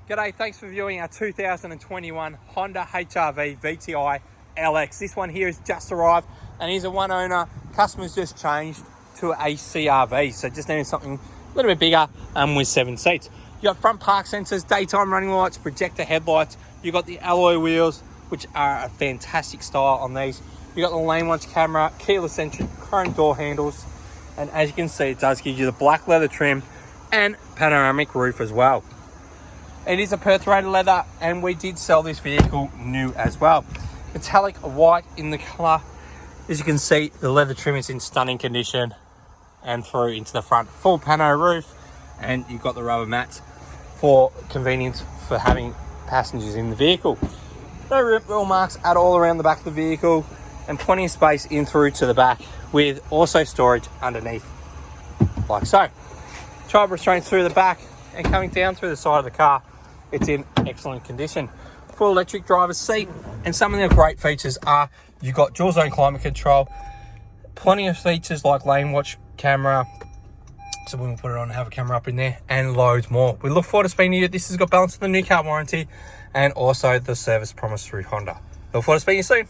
G'day, thanks for viewing our 2021 Honda Hrv Vtilx LX. This one here has just arrived and is a one owner. Customer's just changed to a CRV, so just needed something a little bit bigger with 7 seats. You got front park sensors, daytime running lights, projector headlights. You got the alloy wheels, which are a fantastic style on these. You got the lane watch camera, keyless entry, chrome door handles, and as you can see, it does give you the black leather trim and panoramic roof as well. It is a perforated leather, and we did sell this vehicle new as well. Metallic white in the colour. As you can see, the leather trim is in stunning condition and through into the front. Full pano roof, and you've got the rubber mats for convenience for having passengers in the vehicle. No rip wheel marks at all around the back of the vehicle, and plenty of space in through to the back with also storage underneath, like so. Child restraints through the back and coming down through the side of the car. It's in excellent condition. Full electric driver's seat, and some of the great features are you've got dual zone climate control, plenty of features like lane watch camera, so when we put it on, have a camera up in there, and loads more. We look forward to speaking to you. This has got balance of the new car warranty and also the service promise through Honda. Look forward to speaking to you soon.